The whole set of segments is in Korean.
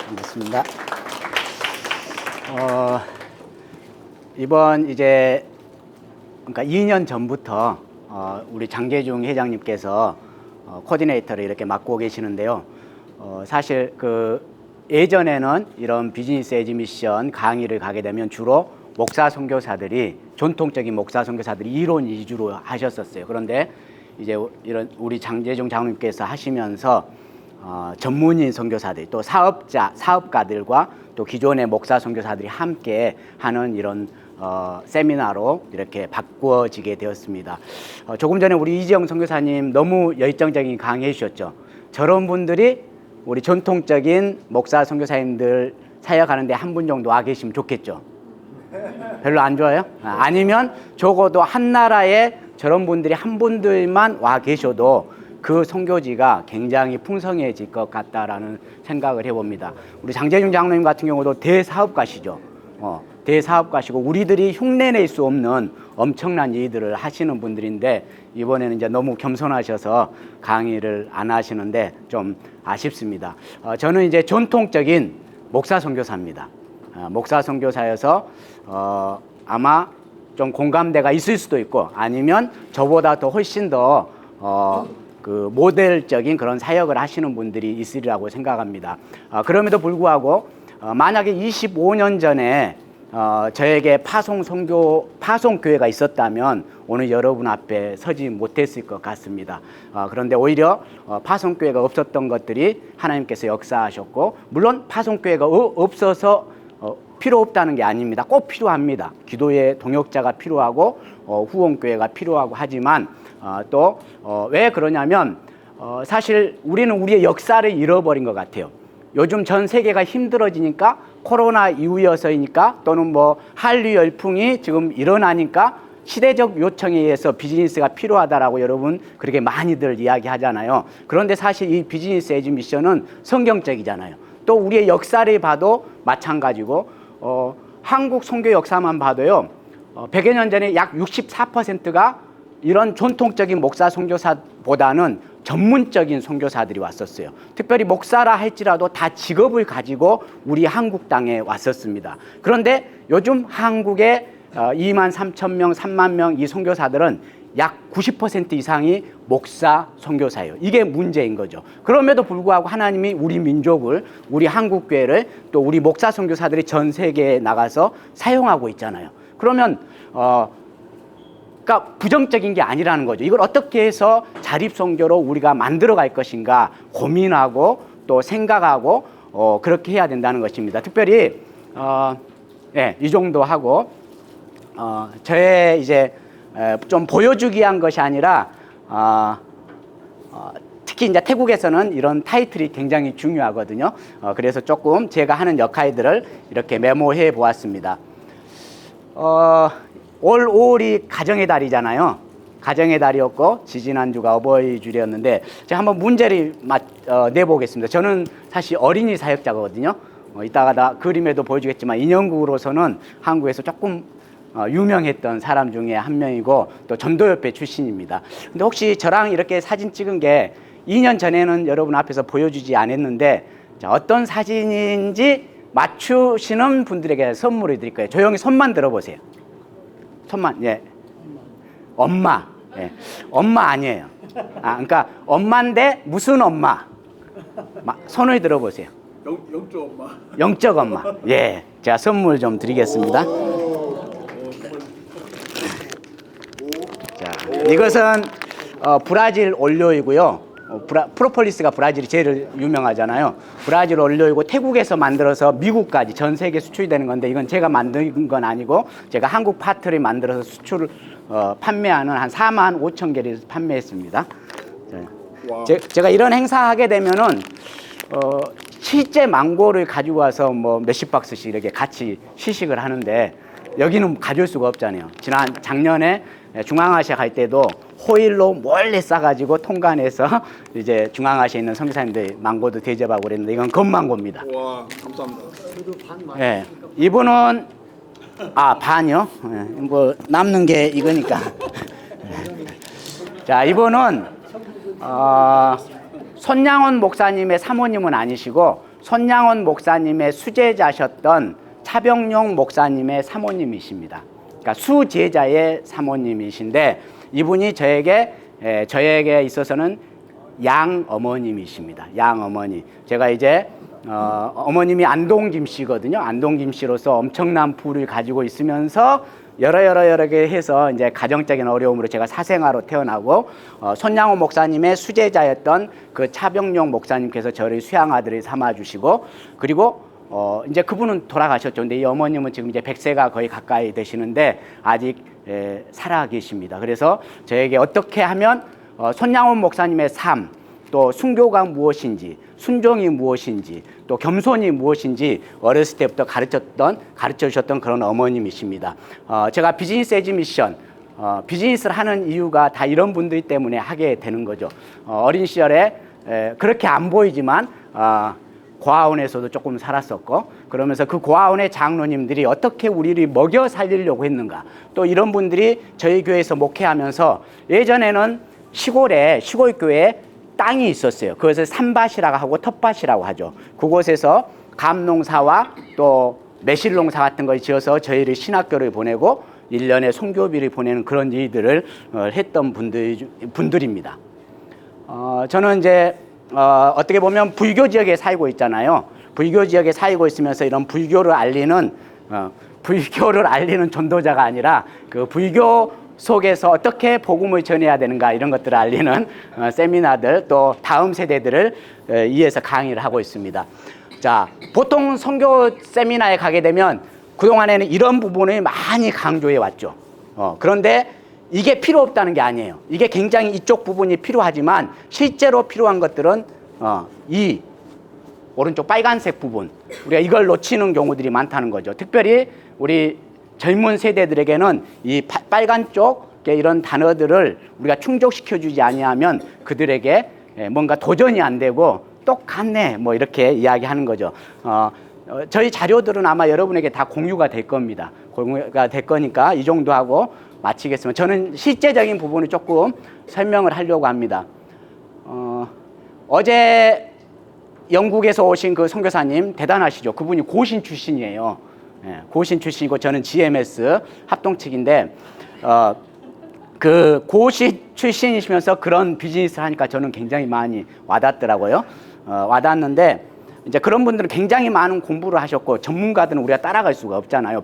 반갑습니다. 이번 이제 그러니까 2년 전부터 우리 장재중 회장님께서 코디네이터를 이렇게 맡고 계시는데요. 사실 예전에는 이런 비즈니스 에지 미션 강의를 가게 되면 주로 목사 선교사들이 전통적인 목사 선교사들이 이론 위주로 하셨었어요. 그런데 이제 이런 우리 장재중 장로님께서 하시면서 전문인 선교사들 또 사업가들과 또 기존의 목사 선교사들이 함께 하는 이런 세미나로 이렇게 바꾸어지게 되었습니다. 조금 전에 우리 이지영 선교사님 너무 열정적인 강의해 주셨죠. 저런 분들이 우리 전통적인 목사 선교사님들 사역하는데 한 분 정도 와 계시면 좋겠죠. 별로 안 좋아요? 아니면 적어도 한 나라에 저런 분들이 한 분들만 와 계셔도 그 선교지가 굉장히 풍성해질 것 같다라는 생각을 해봅니다. 우리 장재중 장로님 같은 경우도 대사업가시죠. 대사업가시고 우리들이 흉내낼 수 없는 엄청난 일들을 하시는 분들인데 이번에는 이제 너무 겸손하셔서 강의를 안 하시는데 좀 아쉽습니다. 저는 이제 전통적인 목사 선교사입니다. 목사 선교사여서 아마 좀 공감대가 있을 수도 있고 아니면 저보다 더 훨씬 더 모델적인 그런 사역을 하시는 분들이 있으리라고 생각합니다. 그럼에도 불구하고 만약에 25년 전에 저에게 파송교회가 있었다면 오늘 여러분 앞에 서지 못했을 것 같습니다. 그런데 오히려 파송교회가 없었던 것들이 하나님께서 역사하셨고 물론 파송교회가 없어서 필요 없다는 게 아닙니다. 꼭 필요합니다. 기도의 동역자가 필요하고 후원교회가 필요하고 하지만 또 왜 그러냐면 사실 우리는 우리의 역사를 잃어버린 것 같아요. 요즘 전 세계가 힘들어지니까 코로나 이후여서이니까 또는 뭐 한류 열풍이 지금 일어나니까 시대적 요청에 의해서 비즈니스가 필요하다라고 여러분 그렇게 많이들 이야기하잖아요. 그런데 사실 이 비즈니스 에지 미션은 성경적이잖아요. 또 우리의 역사를 봐도 마찬가지고 한국 선교 역사만 봐도요. 100여 년 전에 약 64%가 이런 전통적인 목사 선교사보다는 전문적인 선교사들이 왔었어요. 특별히 목사라 할지라도 다 직업을 가지고 우리 한국 땅에 왔었습니다. 그런데 요즘 한국의 2만 3천 명, 3만 명 이 선교사들은 약 90% 이상이 목사 선교사예요. 이게 문제인 거죠. 그럼에도 불구하고 하나님이 우리 민족을, 우리 한국교회를 또 우리 목사 선교사들이 전 세계에 나가서 사용하고 있잖아요. 그러면 그러니까 부정적인 게 아니라는 거죠. 이걸 어떻게 해서 자립선교로 우리가 만들어갈 것인가 고민하고 또 생각하고 그렇게 해야 된다는 것입니다. 특별히 이 정도 하고 저의 이제 좀 보여주기 위한 것이 아니라 특히 이제 태국에서는 이런 타이틀이 굉장히 중요하거든요. 그래서 조금 제가 하는 역할들을 이렇게 메모해 보았습니다. 올 5월이 가정의 달이잖아요. 가정의 달이었고 지지난주가 어버이주일이었는데 제가 한번 문제를 내보겠습니다. 저는 사실 어린이 사역자거든요. 이따가 그림에도 보여주겠지만 인형국으로서는 한국에서 조금 유명했던 사람 중에 한 명이고 또 전도협회 출신입니다. 근데 혹시 저랑 이렇게 사진 찍은 게 2년 전에는 여러분 앞에서 보여주지 않았는데 어떤 사진인지 맞추시는 분들에게 선물을 드릴 거예요. 조용히 손만 들어보세요. 손만, 예. 엄마. 예. 엄마 아니에요. 그러니까 엄마인데 무슨 엄마? 손을 들어보세요. 영적 엄마. 영적 엄마. 예. 제가 선물 좀 드리겠습니다. 자, 이것은 브라질 올료이고요. 프로폴리스가 브라질이 제일 유명하잖아요. 브라질 올료이고 태국에서 만들어서 미국까지 전 세계 수출이 되는 건데 이건 제가 만든 건 아니고 제가 한국 파트를 만들어서 수출을 판매하는 한 4만 5천 개를 판매했습니다. 제가 이런 행사 하게 되면은 실제 망고를 가지고 와서 뭐 몇십 박스씩 이렇게 같이 시식을 하는데 여기는 가져올 수가 없잖아요. 작년에 중앙아시아 갈 때도 호일로 몰래 싸가지고 통관해서 이제 중앙아시아에 있는 선교사님들 망고도 대접하고 그랬는데 이건 건망고입니다. 와, 감사합니다. 예, 이분은 반이요? 예, 뭐 남는 게 이거니까. 자, 이분은 손양원 목사님의 사모님은 아니시고 손양원 목사님의 수제자셨던 차병용 목사님의 사모님이십니다. 그러니까 수제자의 사모님이신데 이분이 저에게 있어서는 양어머님이십니다. 양어머니. 제가 이제 어머님이 안동김 씨거든요. 안동김 씨로서 엄청난 부를 가지고 있으면서 여러 개 해서 이제 가정적인 어려움으로 제가 사생아로 태어나고 손양호 목사님의 수제자였던 그 차병용 목사님께서 저를 수양아들을 삼아주시고 그리고 이제 그분은 돌아가셨죠. 근데 이 어머님은 지금 이제 100세가 거의 가까이 되시는데 아직 살아 계십니다. 그래서 저에게 어떻게 하면 손양원 목사님의 삶, 또 순교가 무엇인지, 순종이 무엇인지, 또 겸손이 무엇인지 어렸을 때부터 가르쳐 주셨던 그런 어머님이십니다. 제가 비즈니스 에즈 미션, 비즈니스를 하는 이유가 다 이런 분들 때문에 하게 되는 거죠. 어린 시절에 그렇게 안 보이지만 고아원에서도 조금 살았었고 그러면서 그 고아원의 장로님들이 어떻게 우리를 먹여 살리려고 했는가, 또 이런 분들이 저희 교회에서 목회하면서 예전에는 시골 교회에 땅이 있었어요. 그것을 산밭이라고 하고 텃밭이라고 하죠. 그곳에서 감농사와 또 매실농사 같은 걸 지어서 저희를 신학교를 보내고 1년에 선교비를 보내는 그런 일들을 했던 분들입니다. 저는 이제 어떻게 보면 불교 지역에 살고 있잖아요. 불교 지역에 살고 있으면서 이런 불교를 알리는 전도자가 아니라 그 불교 속에서 어떻게 복음을 전해야 되는가 이런 것들을 알리는 세미나들, 또 다음 세대들을 위해서 강의를 하고 있습니다. 자, 보통 선교 세미나에 가게 되면 그동안에는 이런 부분을 많이 강조해 왔죠. 그런데 이게 필요 없다는 게 아니에요. 이게 굉장히 이쪽 부분이 필요하지만 실제로 필요한 것들은 이 오른쪽 빨간색 부분, 우리가 이걸 놓치는 경우들이 많다는 거죠. 특별히 우리 젊은 세대들에게는 이 빨간 쪽의 이런 단어들을 우리가 충족시켜주지 아니하면 그들에게 뭔가 도전이 안 되고 똑같네 뭐 이렇게 이야기하는 거죠. 저희 자료들은 아마 여러분에게 다 공유가 될 겁니다. 공유가 될 거니까 이 정도 하고 마치겠습니다. 저는 실제적인 부분을 조금 설명을 하려고 합니다. 어제 영국에서 오신 그 선교사님 대단하시죠. 그분이 고신 출신이에요. 고신 출신이고 저는 GMS 합동 측인데 그 고신 출신이시면서 그런 비즈니스를 하니까 저는 굉장히 많이 와닿더라고요. 와닿는데 이제 그런 분들은 굉장히 많은 공부를 하셨고 전문가들은 우리가 따라갈 수가 없잖아요.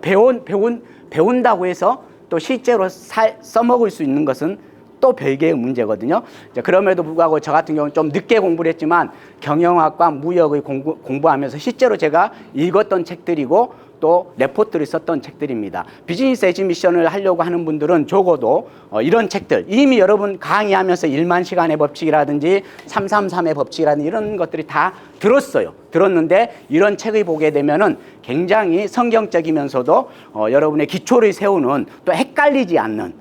배운다고 해서 또 실제로 써먹을 수 있는 것은 또 별개의 문제거든요. 그럼에도 불구하고 저 같은 경우는 좀 늦게 공부를 했지만 경영학과 무역을 공부하면서 실제로 제가 읽었던 책들이고 또 레포트를 썼던 책들입니다. 비즈니스 에즈 미션을 하려고 하는 분들은 적어도 이런 책들, 이미 여러분 강의하면서 1만 시간의 법칙이라든지 333의 법칙이라든지 이런 것들이 다 들었는데 이런 책을 보게 되면은 굉장히 성경적이면서도 여러분의 기초를 세우는, 또 헷갈리지 않는,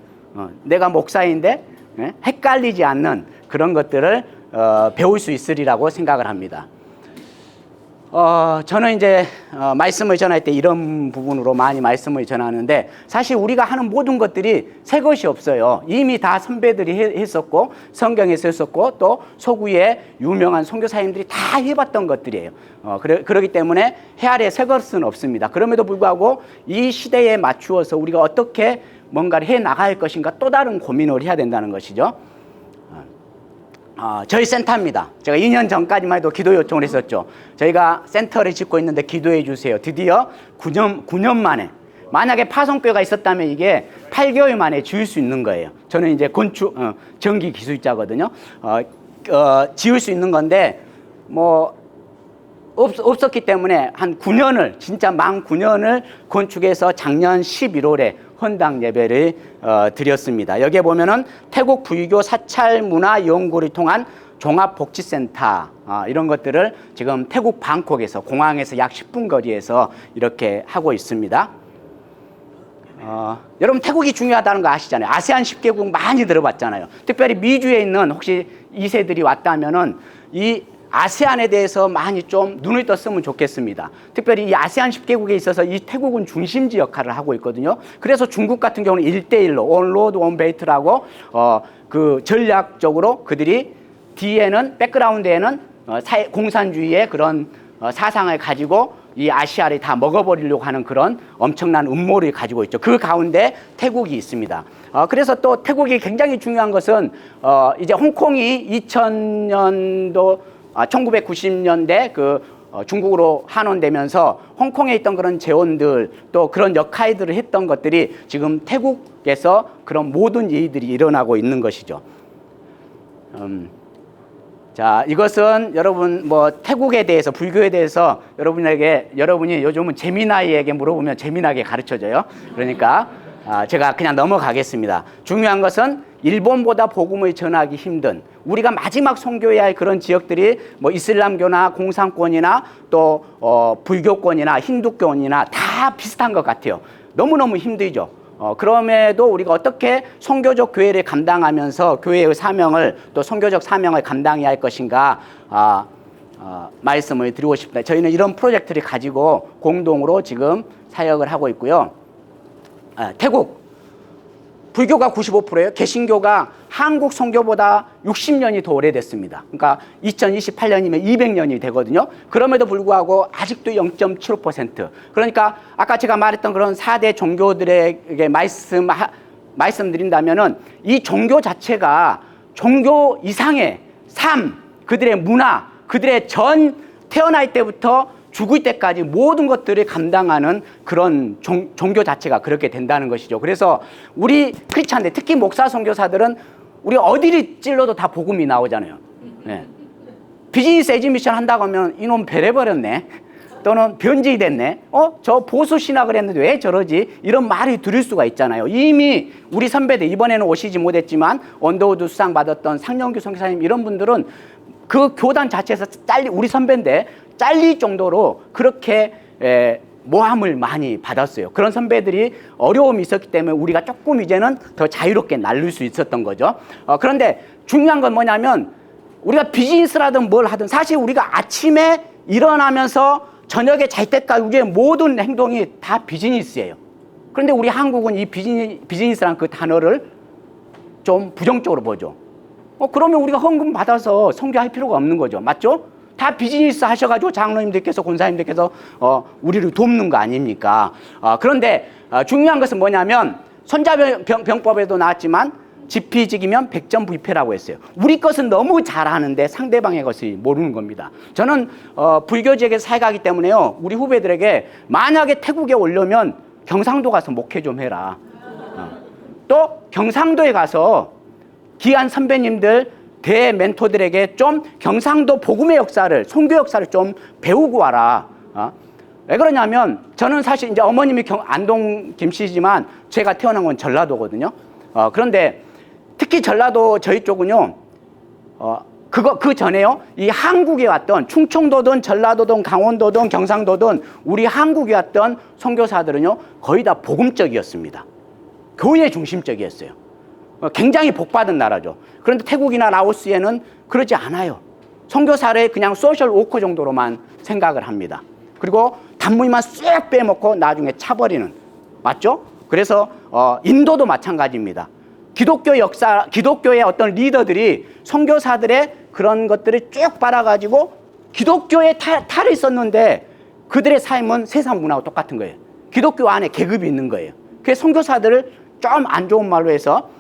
내가 목사인데 헷갈리지 않는 그런 것들을 배울 수 있으리라고 생각을 합니다. 저는 이제 말씀을 전할 때 이런 부분으로 많이 말씀을 전하는데 사실 우리가 하는 모든 것들이 새 것이 없어요. 이미 다 선배들이 했었고 성경에서 했었고 또 서구의 유명한 선교사님들이 다 해봤던 것들이에요. 그렇기 때문에 해 아래 새 것은 없습니다. 그럼에도 불구하고 이 시대에 맞추어서 우리가 어떻게 뭔가를 해 나갈 것인가 또 다른 고민을 해야 된다는 것이죠. 저희 센터입니다. 제가 2년 전까지만 해도 기도 요청을 했었죠. 저희가 센터를 짓고 있는데 기도해 주세요. 드디어 9년 만에, 만약에 파송교회가 있었다면 이게 8개월 만에 지을 수 있는 거예요. 저는 이제 전기 기술자거든요. 지을 수 있는 건데 뭐 없었기 때문에 한 9년을, 진짜 만 9년을 건축해서 작년 11월에 헌당 예배를 드렸습니다. 여기에 보면은 태국 불교 사찰 문화 연구를 통한 종합복지센터 이런 것들을 지금 태국 방콕에서, 공항에서 약 10분 거리에서 이렇게 하고 있습니다. 여러분 태국이 중요하다는 거 아시잖아요. 아세안 10개국 많이 들어봤잖아요. 특별히 미주에 있는 혹시 2세들이 왔다면은 이 아세안에 대해서 많이 좀 눈을 떴으면 좋겠습니다. 특별히 이 아세안 10개국에 있어서 이 태국은 중심지 역할을 하고 있거든요. 그래서 중국 같은 경우는 1대1로 원 로드 원 베이트라고 그 전략적으로 그들이 뒤에는, 백그라운드에는 공산주의의 그런 사상을 가지고 이 아시아를 다 먹어버리려고 하는 그런 엄청난 음모를 가지고 있죠. 그 가운데 태국이 있습니다. 그래서 또 태국이 굉장히 중요한 것은 이제 홍콩이 2000년도 1990년대 중국으로 환원되면서 홍콩에 있던 그런 재원들 또 그런 역할들을 했던 것들이 지금 태국에서 그런 모든 일들이 일어나고 있는 것이죠. 자, 이것은 여러분 태국에 대해서 불교에 대해서 여러분이 요즘은 재미나이에게 물어보면 재미나게 가르쳐줘요. 그러니까 제가 그냥 넘어가겠습니다. 중요한 것은 일본보다 복음을 전하기 힘든 우리가 마지막 선교해야 할 그런 지역들이 이슬람교나 공산권이나 또 불교권이나 힌두권이나 다 비슷한 것 같아요. 너무너무 힘들죠. 그럼에도 우리가 어떻게 선교적 교회를 감당하면서 교회의 사명을 또 선교적 사명을 감당해야 할 것인가 말씀을 드리고 싶습니다. 저희는 이런 프로젝트를 가지고 공동으로 지금 사역을 하고 있고요. 태국 불교가 95%예요. 개신교가 한국 선교보다 60년이 더 오래됐습니다. 그러니까 2028년이면 200년이 되거든요. 그럼에도 불구하고 아직도 0.75%. 그러니까 아까 제가 말했던 그런 4대 종교들에게 말씀드린다면은 이 종교 자체가 종교 이상의 삶, 그들의 문화, 그들의 태어날 때부터 죽을 때까지 모든 것들을 감당하는 그런 종교 자체가 그렇게 된다는 것이죠. 그래서 우리 크리스찬들, 특히 목사 선교사들은 우리 어디를 찔러도 다 복음이 나오잖아요. 네. 비즈니스 에지미션 한다고 하면 이놈 배려버렸네. 또는 변질됐네. 저 보수 신학을 했는데 왜 저러지? 이런 말이 들을 수가 있잖아요. 이미 우리 선배들 이번에는 오시지 못했지만 언더우드 수상 받았던 상영규 선교사님 이런 분들은 그 교단 자체에서 우리 선배인데 잘릴 정도로 그렇게 모함을 많이 받았어요. 그런 선배들이 어려움이 있었기 때문에 우리가 조금 이제는 더 자유롭게 날릴 수 있었던 거죠. 그런데 중요한 건 뭐냐면 우리가 비즈니스라든 뭘 하든 사실 우리가 아침에 일어나면서 저녁에 잘 때까지 우리의 모든 행동이 다 비즈니스예요. 그런데 우리 한국은 이 비즈니스라는 그 단어를 좀 부정적으로 보죠. 그러면 우리가 헌금 받아서 선교할 필요가 없는 거죠. 맞죠? 다 비즈니스 하셔가지고 장로님들께서 권사님들께서 우리를 돕는 거 아닙니까? 그런데 중요한 것은 뭐냐면 손자병법에도 나왔지만 지피지기면 백전부패라고 했어요. 우리 것은 너무 잘하는데 상대방의 것을 모르는 겁니다. 저는 불교 지역에서 살아가기 때문에요. 우리 후배들에게 만약에 태국에 오려면 경상도 가서 목회 좀 해라. 또 경상도에 가서 귀한 선배님들 대멘토들에게 좀 경상도 복음의 역사를 선교 역사를 좀 배우고 와라. 왜 그러냐면 저는 사실 이제 어머님이 안동 김씨지만 제가 태어난 건 전라도거든요. 그런데 특히 전라도 저희 쪽은요. 그 전에요. 이 한국에 왔던 충청도든 전라도든 강원도든 경상도든 우리 한국에 왔던 선교사들은요. 거의 다 복음적이었습니다. 교회 중심적이었어요. 굉장히 복받은 나라죠. 그런데 태국이나 라오스에는 그러지 않아요. 선교사를 그냥 소셜 워커 정도로만 생각을 합니다. 그리고 단무리만 쏙 빼먹고 나중에 차버리는. 맞죠? 그래서 인도도 마찬가지입니다. 기독교의 어떤 리더들이 선교사들의 그런 것들을 쭉 빨아가지고 기독교에 탈을 썼는데 그들의 삶은 세상 문화와 똑같은 거예요. 기독교 안에 계급이 있는 거예요. 그래서 선교사들을 좀 안 좋은 말로 해서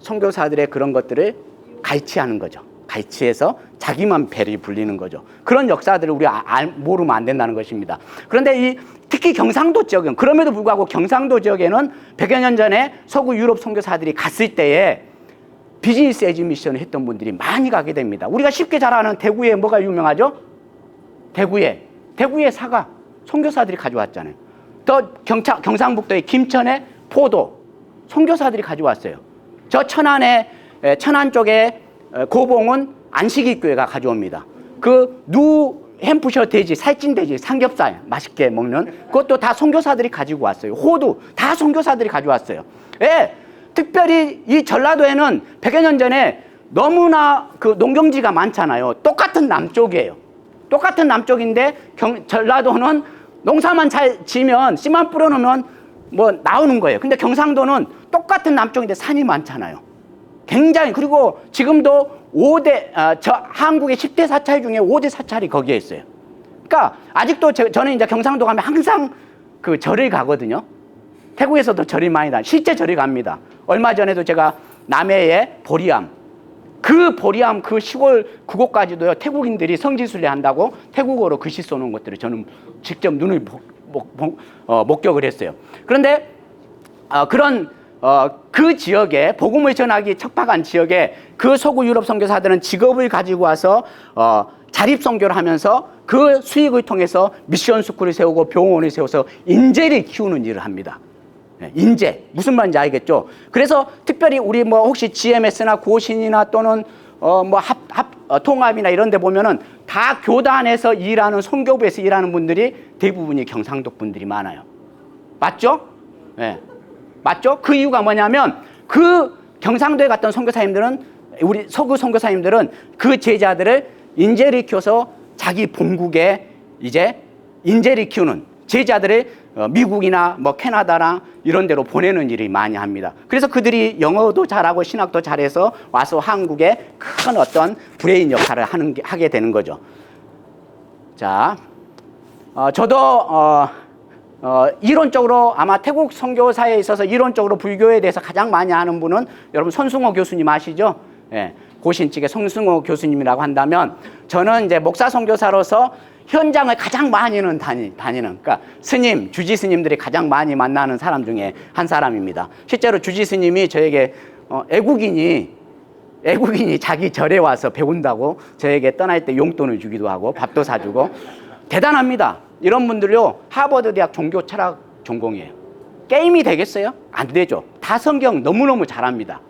선교사들의 그런 것들을 갈취하는 거죠. 갈취해서 자기만 배를 불리는 거죠. 그런 역사들을 우리가 모르면 안 된다는 것입니다. 그런데 특히 경상도 지역은 그럼에도 불구하고 경상도 지역에는 100여 년 전에 서구 유럽 선교사들이 갔을 때에 비즈니스 에지미션을 했던 분들이 많이 가게 됩니다. 우리가 쉽게 잘 아는 대구에 뭐가 유명하죠? 대구에 사과 선교사들이 가져왔잖아요. 또 경상북도의 김천에 포도 선교사들이 가져왔어요. 저 천안 쪽에 고봉은 안식일 교회가 가져옵니다. 햄프셔 돼지, 살찐 돼지, 삼겹살 맛있게 먹는 그것도 다 선교사들이 가지고 왔어요. 호두 다 선교사들이 가져왔어요. 예, 특별히 이 전라도에는 100여 년 전에 너무나 농경지가 많잖아요. 똑같은 남쪽이에요. 똑같은 남쪽인데 전라도는 농사만 잘 지면 씨만 뿌려놓으면 나오는 거예요. 근데 경상도는 똑같은 남쪽인데 산이 많잖아요. 굉장히 그리고 지금도 한국의 10대 사찰 중에 5대 사찰이 거기에 있어요. 그러니까 아직도 저는 이제 경상도 가면 항상 그 절을 가거든요. 태국에서도 절이 많이 다 실제 절이 갑니다. 얼마 전에도 제가 남해의 보리암 그 시골 그곳까지도요 태국인들이 성지순례 한다고 태국어로 글씨 써놓은 것들을 저는 직접 눈을 목격을 했어요. 그런데 그런 그 지역에 복음을 전하기 척박한 지역에 그 서구 유럽 선교사들은 직업을 가지고 와서 자립 선교를 하면서 그 수익을 통해서 미션 스쿨을 세우고 병원을 세워서 인재를 키우는 일을 합니다. 인재 무슨 말인지 알겠죠? 그래서 특별히 우리 뭐 혹시 GMS나 고신이나 또는 통합이나 이런 데 보면은 다 교단에서 일하는 선교부에서 일하는 분들이 대부분이 경상도 분들이 많아요. 맞죠? 네. 맞죠? 그 이유가 뭐냐면 그 경상도에 갔던 선교사님들은 우리 서구 선교사님들은 그 제자들을 인재를 키워서 자기 본국에 이제 인재를 키우는 제자들을 미국이나 뭐 캐나다나 이런 데로 보내는 일을 많이 합니다. 그래서 그들이 영어도 잘하고 신학도 잘해서 와서 한국에 큰 어떤 브레인 역할을 하게 되는 거죠. 자, 저도 이론적으로 아마 태국 선교사에 있어서 이론적으로 불교에 대해서 가장 많이 아는 분은 여러분 손승호 교수님 아시죠? 예, 고신 측의 손승호 교수님이라고 한다면 저는 이제 목사 선교사로서 현장을 가장 많이는 다니는 그러니까 스님, 주지 스님들이 가장 많이 만나는 사람 중에 한 사람입니다. 실제로 주지 스님이 저에게 애국인이 자기 절에 와서 배운다고 저에게 떠날 때 용돈을 주기도 하고 밥도 사주고 대단합니다. 이런 분들요 하버드 대학 종교 철학 전공이에요. 게임이 되겠어요? 안 되죠. 다 성경 너무너무 잘합니다.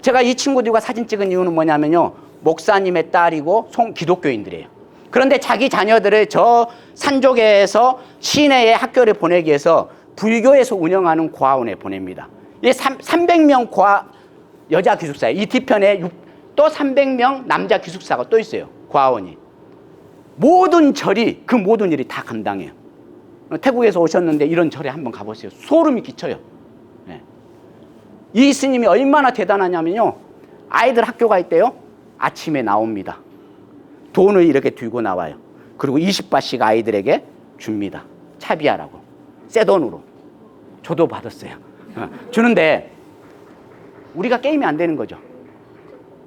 제가 이 친구들과 사진 찍은 이유는 뭐냐면요 목사님의 딸이고 기독교인들이에요. 그런데 자기 자녀들을 저 산족에서 시내의 학교를 보내기 위해서 불교에서 운영하는 고아원에 보냅니다. 이 300명 여자 기숙사예요. 이 뒤편에 또 300명 남자 기숙사가 또 있어요. 고아원이. 모든 절이 그 모든 일이 다 감당해요. 태국에서 오셨는데 이런 절에 한번 가보세요. 소름이 끼쳐요. 네. 이 스님이 얼마나 대단하냐면요. 아이들 학교 갈 때요. 아침에 나옵니다. 돈을 이렇게 들고 나와요. 그리고 20바씩 아이들에게 줍니다. 차비하라고. 새 돈으로. 저도 받았어요. 주는데 우리가 게임이 안 되는 거죠.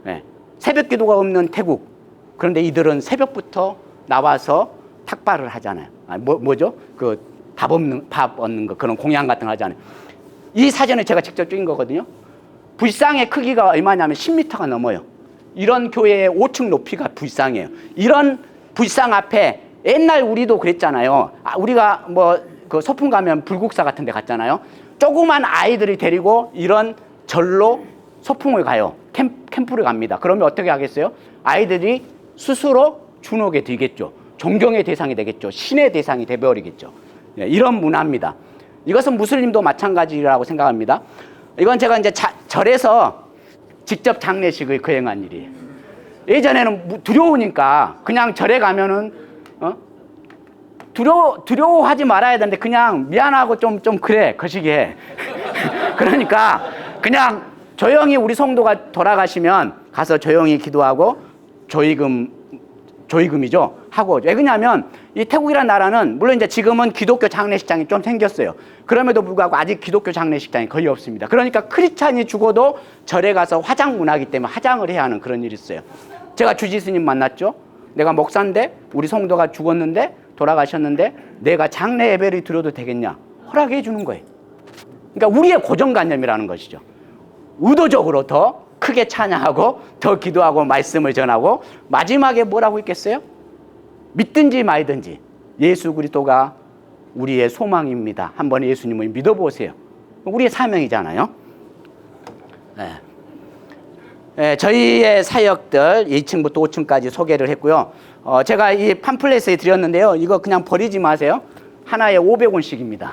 네. 새벽 기도가 없는 태국. 그런데 이들은 새벽부터 나와서 탁발을 하잖아요. 뭐죠? 그 밥 얻는 거 그런 공양 같은 거 하잖아요. 이 사진을 제가 직접 찍은 거거든요. 불상의 크기가 얼마냐면 10m가 넘어요. 이런 교회의 5층 높이가 불상이에요. 이런 불상 앞에 옛날 우리도 그랬잖아요. 우리가 뭐 그 소풍 가면 불국사 같은 데 갔잖아요. 조그만 아이들을 데리고 이런 절로 소풍을 가요. 캠프를 갑니다. 그러면 어떻게 하겠어요? 아이들이 스스로 주눅에 들겠죠. 존경의 대상이 되겠죠. 신의 대상이 되어버리겠죠. 이런 문화입니다. 이것은 무슬림도 마찬가지라고 생각합니다. 이건 제가 이제 절에서 직접 장례식을 거행한 일이에요. 예전에는 두려우니까 그냥 절에 가면은 두려워하지 말아야 되는데 그냥 미안하고 좀 그래 거시기해. 그러니까 그냥 조용히 우리 성도가 돌아가시면 가서 조용히 기도하고 조의금이죠 하고. 왜 그러냐면 이 태국이라는 나라는 물론 이제 지금은 기독교 장례식장이 좀 생겼어요. 그럼에도 불구하고 아직 기독교 장례식장이 거의 없습니다. 그러니까 크리스찬이 죽어도 절에 가서 화장 문화이기 때문에 화장을 해야 하는 그런 일이 있어요. 제가 주지 스님 만났죠. 내가 목사인데 우리 성도가 죽었는데 돌아가셨는데 내가 장례 예배를 드려도 되겠냐 허락해 주는 거예요. 그러니까 우리의 고정관념이라는 것이죠. 의도적으로 더 크게 찬양하고 더 기도하고 말씀을 전하고 마지막에 뭐라고 있겠어요? 믿든지 말든지 예수 그리스도가 우리의 소망입니다. 한번 예수님을 믿어보세요. 우리의 사명이잖아요. 네. 네, 저희의 사역들 2층부터 5층까지 소개를 했고요. 제가 이 팜플렛에 드렸는데요. 이거 그냥 버리지 마세요. 하나에 500원씩입니다.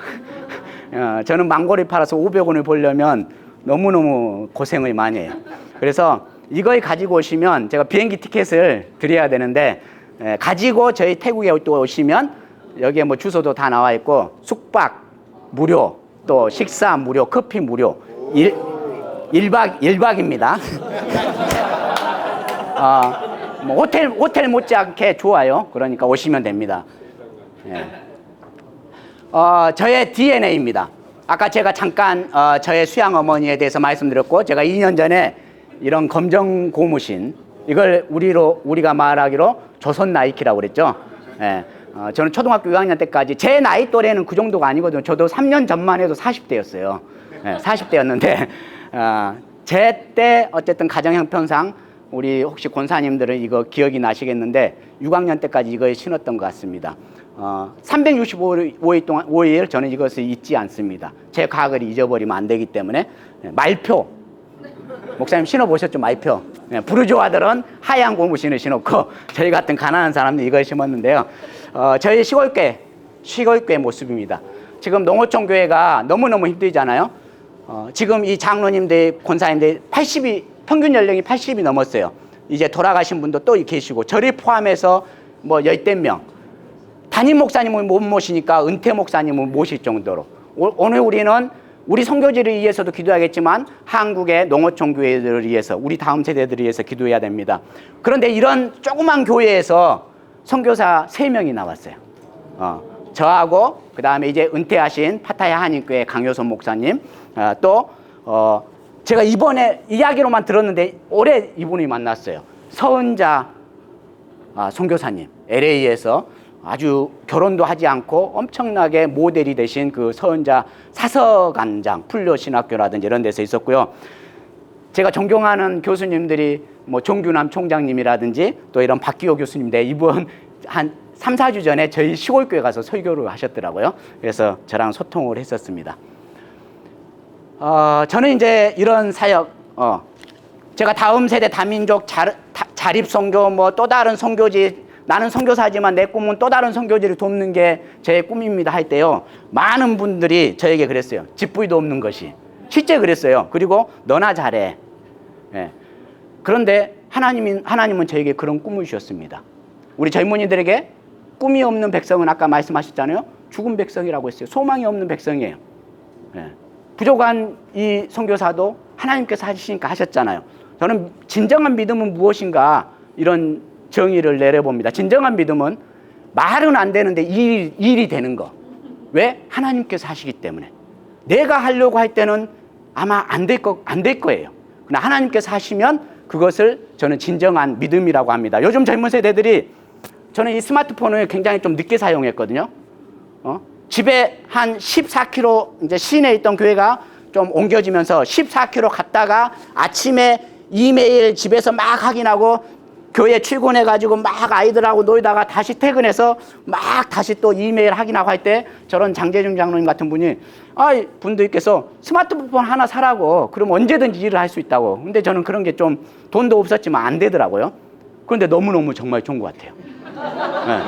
저는 망고를 팔아서 500원을 벌려면 너무너무 고생을 많이 해요. 그래서 이걸 가지고 오시면 제가 비행기 티켓을 드려야 되는데 가지고 저희 태국에 또 오시면 여기에 뭐 주소도 다 나와 있고 숙박 무료 또 식사 무료 커피 무료 1박입니다. 뭐 호텔 못지않게 좋아요. 그러니까 오시면 됩니다. 예. 저의 DNA입니다. 아까 제가 잠깐 저의 수양 어머니에 대해서 말씀드렸고, 제가 2년 전에 이런 검정 고무신, 이걸 우리가 말하기로 조선 나이키라고 그랬죠. 예. 저는 초등학교 6학년 때까지, 제 나이 또래는 그 정도가 아니거든요. 저도 3년 전만 해도 40대였어요. 예, 40대였는데 제 때 어쨌든 가정 형편상 우리 혹시 권사님들은 이거 기억이 나시겠는데 6학년 때까지 이걸 신었던 것 같습니다. 365일 동안 5일 저는 이것을 잊지 않습니다. 제 과거를 잊어버리면 안 되기 때문에. 말표, 목사님 신어보셨죠? 말표. 부르주아들은 하얀 고무신을 신었고 저희 같은 가난한 사람들이 이걸 심었는데요. 저희 시골교회 모습입니다. 지금 농어촌 교회가 너무너무 힘들잖아요. 지금 이 장로님들, 권사님들 평균 연령이 80이 넘었어요. 이제 돌아가신 분도 또 계시고, 저를 포함해서 뭐 열댓 명. 담임 목사님을 못 모시니까 은퇴 목사님을 모실 정도로. 오늘 우리는 우리 선교지를 위해서도 기도하겠지만 한국의 농어촌 교회들을 위해서, 우리 다음 세대들을 위해서 기도해야 됩니다. 그런데 이런 조그만 교회에서 선교사 3명이 나왔어요. 저하고 그 다음에 이제 은퇴하신 파타야 한인교회 강효선 목사님, 또 제가 이번에 이야기로만 들었는데 올해 이분이 만났어요. 서은자 선교사님, LA에서 아주 결혼도 하지 않고 엄청나게 모델이 되신 그 서은자 사서관장, 풀려신학교라든지 이런 데서 있었고요. 제가 존경하는 교수님들이 뭐 종규남 총장님이라든지 또 이런 박기호 교수님인데, 이분 한 3, 4주 전에 저희 시골교회 가서 설교를 하셨더라고요. 그래서 저랑 소통을 했었습니다. 저는 이제 이런 사역, 제가 다음 세대 다민족 자립선교, 뭐 또 다른 선교지, 나는 선교사지만 내 꿈은 또 다른 선교지를 돕는 게 제 꿈입니다 할 때요, 많은 분들이 저에게 그랬어요. 집부위도 없는 것이. 실제 그랬어요. 그리고 너나 잘해. 예. 그런데 하나님은 저에게 그런 꿈을 주셨습니다. 우리 젊은이들에게 꿈이 없는 백성은 아까 말씀하셨잖아요. 죽은 백성이라고 했어요. 소망이 없는 백성이에요. 예. 부족한 이 선교사도 하나님께서 하시니까 하셨잖아요. 저는 진정한 믿음은 무엇인가, 이런 정의를 내려봅니다. 진정한 믿음은 말은 안 되는데 일이 되는 거. 왜? 하나님께서 하시기 때문에. 내가 하려고 할 때는 아마 안 될 거예요. 그러나 하나님께서 하시면 그것을 저는 진정한 믿음이라고 합니다. 요즘 젊은 세대들이, 저는 이 스마트폰을 굉장히 좀 늦게 사용했거든요. 집에 한 14km, 이제 시내에 있던 교회가 좀 옮겨지면서 14km 갔다가 아침에 이메일 집에서 막 확인하고, 교회 출근해가지고 막 아이들하고 놀다가 다시 퇴근해서 막 다시 또 이메일 확인하고 할 때, 저런 장재준 장로님 같은 분이, 분들께서 스마트폰 하나 사라고, 그럼 언제든지 일을 할 수 있다고. 근데 저는 그런 게 좀 돈도 없었지만 안 되더라고요. 그런데 너무너무 정말 좋은 것 같아요. 네.